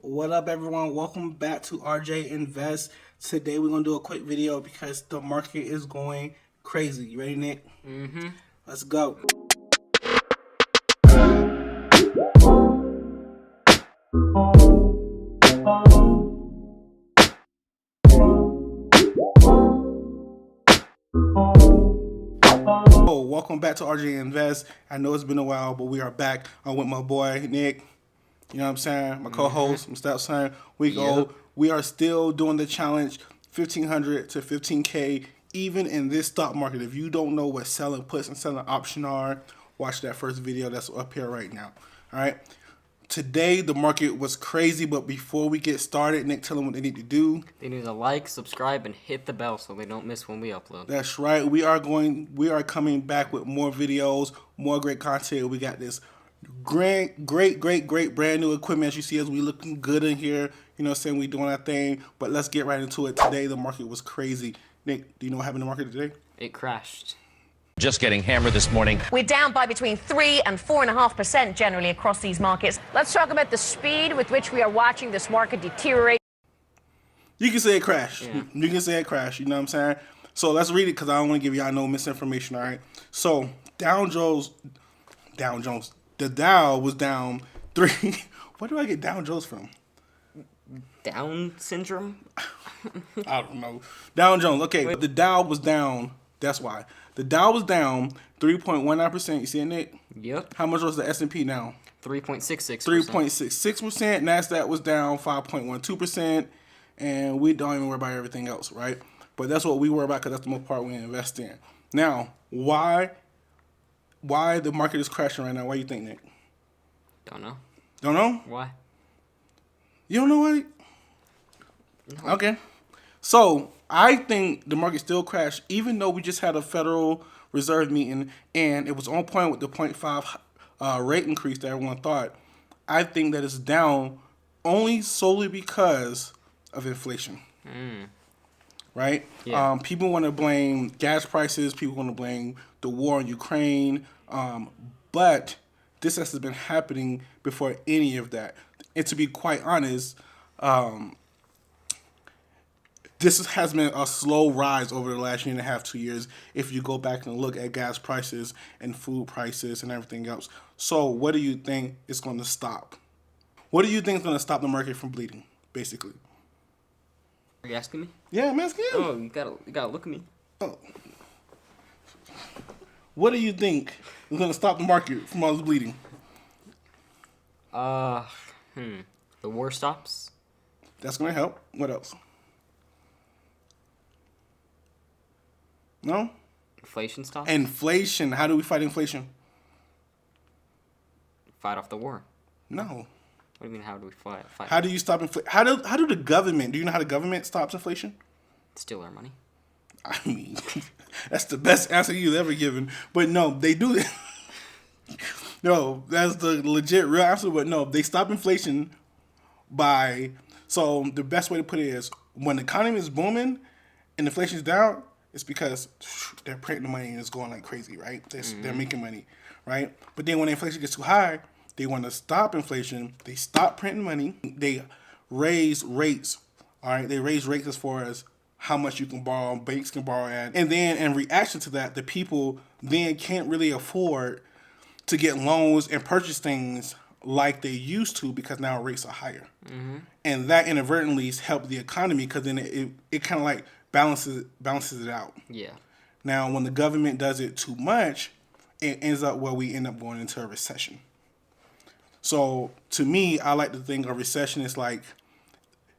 What up, everyone? Welcome back to RJ Invest. Today we're gonna do a quick video because the market is going crazy. You ready, Nick? Mm-hmm. Let's go. Oh, welcome back to RJ Invest. I know it's been a while, but we are back. I'm with my boy Nick. You know what I'm saying? My co-host, my stepson. We are still doing the challenge, 1,500 to 15K, even in this stock market. If you don't know what selling puts and selling option are, watch that first video that's up here right now. All right. Today the market was crazy, but before we get started, Nick, tell them what they need to do. They need to like, subscribe, and hit the bell so they don't miss when we upload. That's right. We are coming back with more videos, more great content. We got this great brand new equipment. As you see, as we looking good in here, you know what I'm saying? We doing our thing, but let's get right into it. Today the market was crazy. Nick, do you know what happened in the market today? It crashed. Just getting hammered this morning. We're down by between 3 and 4.5% generally across these markets. Let's talk about the speed with which we are watching this market deteriorate. You can say it crashed. Yeah. You can say it crashed. You know what I'm saying? So let's read it because I don't want to give y'all no misinformation. All right. So Dow Jones. The Dow was down 3. Where do I get Dow Jones from? Down syndrome? I don't know. Dow Jones. Okay, the Dow was down. That's why. The Dow was down 3.19%. You see it? Yep. How much was the S&P now? 3.66%. 3.66%. NASDAQ was down 5.12%. And we don't even worry about everything else, right? But that's what we worry about because that's the most part we invest in. Now, why the market is crashing right now? Why you think, Nick? Don't know. Don't know? Why? You don't know why? No. Okay. So I think the market still crashed, even though we just had a Federal Reserve meeting and it was on point with the 0.5 rate increase that everyone thought. I think that it's down only solely because of inflation. Right? Yeah. People want to blame gas prices. People want to blame the war in Ukraine. But this has been happening before any of that. And to be quite honest, this has been a slow rise over the last year and a half, 2 years, if you go back and look at gas prices and food prices and everything else. So what do you think is going to stop? What do you think is going to stop the market from bleeding, basically? Are you asking me? Yeah, I'm asking you. Oh, you gotta look at me. Oh. What do you think is going to stop the market from all this bleeding? The war stops. That's going to help. What else? No? Inflation stops. Inflation. How do we fight inflation? Fight off the war. No. What do you mean? How do we fight? How do you stop inflation? How do the government? Do you know how the government stops inflation? Steal our money. I mean, that's the best answer you've ever given. But no, they do. No, that's the legit real answer. But no, they stop inflation by. So the best way to put it is when the economy is booming and inflation is down, it's because they're printing money and it's going like crazy, right? They're making money, right? But then when the inflation gets too high, they want to stop inflation. They stop printing money. They raise rates. All right, they raise rates as far as how much you can borrow, banks can borrow at. And then in reaction to that, the people then can't really afford to get loans and purchase things like they used to because now rates are higher. And that inadvertently helps the economy because then it kind of like balances it out. Yeah. Now, when the government does it too much, it ends up where we end up going into a recession. So to me, I like to think a recession is like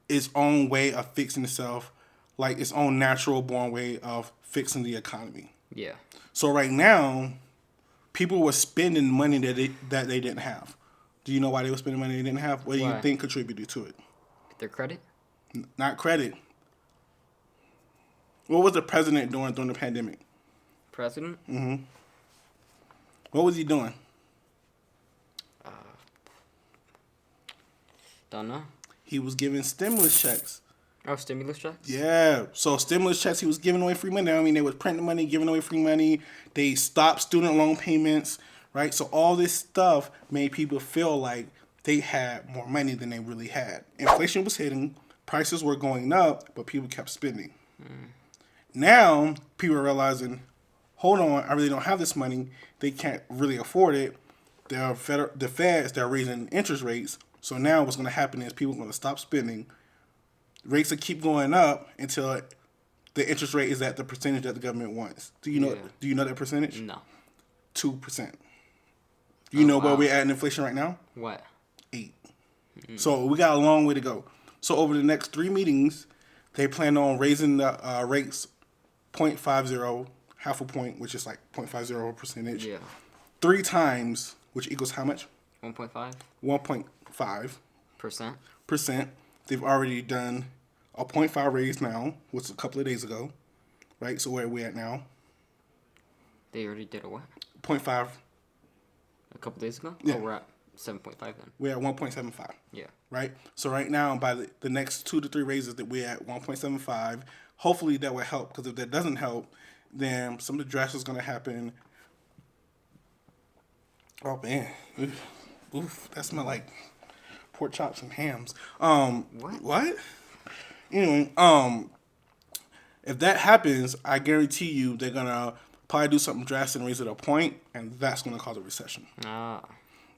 its own way of fixing itself, like its own natural born way of fixing the economy. Yeah. So right now, people were spending money that they didn't have. Do you know why they were spending money they didn't have? What do you think contributed to it? Their credit? Not credit. What was the president doing during the pandemic? President? What was he doing? Don't know. He was giving stimulus checks. Oh, stimulus checks? Yeah. So stimulus checks, he was giving away free money. I mean, they was printing money, giving away free money. They stopped student loan payments, right? So all this stuff made people feel like they had more money than they really had. Inflation was hitting, prices were going up, but people kept spending. Now, people are realizing, hold on, I really don't have this money. They can't really afford it. The Feds, they're raising interest rates. So now what's going to happen is people are going to stop spending. Rates will keep going up until the interest rate is at the percentage that the government wants. Do you know that percentage? No. 2%. Do you know where we're at in inflation right now? What? 8. So we got a long way to go. So over the next 3 meetings, they plan on raising the rates 0.50, half a point, which is like 0.50 percentage. Yeah. 3 times, which equals how much? 1.5? 1.5%. Percent. They've already done a 0.5 raise now, which was a couple of days ago, right? So where are we at now? They already did a what? 0.5. A couple days ago? Yeah. Oh, we're at 7.5 then. We're at 1.75. Yeah. Right? So right now, by the next 2 to 3 raises that we're at 1.75, hopefully that will help. Because if that doesn't help, then some of the drastic is going to happen. Oh, man. Oof, that smell like pork chops and hams. What? Anyway, if that happens, I guarantee you they're going to probably do something drastic and raise it a point, and that's going to cause a recession.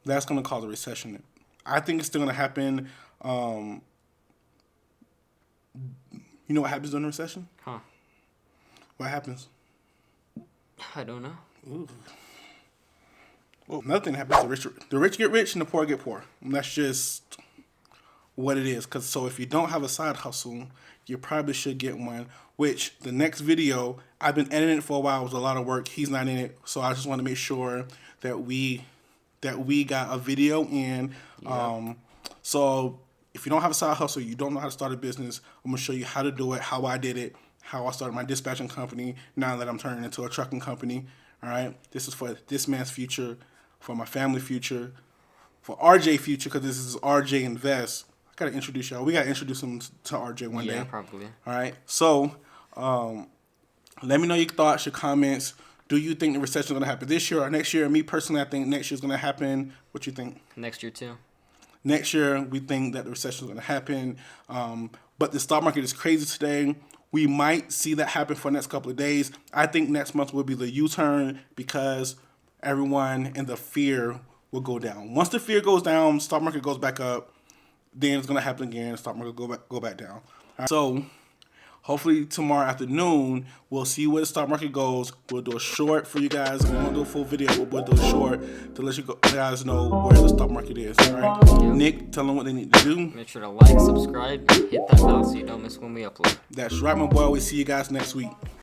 That's going to cause a recession. I think it's still going to happen. You know what happens during a recession? Huh. What happens? I don't know. Ooh. Well, nothing happens. The rich get rich and the poor get poor. And that's just what it is. So if you don't have a side hustle, you probably should get one. Which the next video, I've been editing it for a while. It was a lot of work. He's not in it, so I just want to make sure that we got a video in. Yep. So if you don't have a side hustle, you don't know how to start a business, I'm gonna show you how to do it, how I did it, how I started my dispatching company. Now that I'm turning into a trucking company. All right, this is for this man's future, for my family future, for RJ future, because this is RJ Invest. I gotta introduce y'all. We gotta introduce him to RJ one day. Yeah, probably. All right. So, let me know your thoughts, your comments. Do you think the recession is gonna happen this year or next year? Me personally, I think next year is gonna happen. What you think? Next year too. Next year, we think that the recession is gonna happen. But the stock market is crazy today. We might see that happen for the next couple of days. I think next month will be the U-turn because everyone and the fear will go down. Once the fear goes down, stock market goes back up. Then it's gonna happen again. Stock market go back down. All right. So hopefully tomorrow afternoon we'll see where the stock market goes. We'll do a short for you guys. We won't do a full video, but we'll do a short to let you guys know where the stock market is. All right. Yep. Nick, tell them what they need to do. Make sure to like, subscribe, hit that bell so you don't miss when we upload. That's right, my boy. We'll see you guys next week.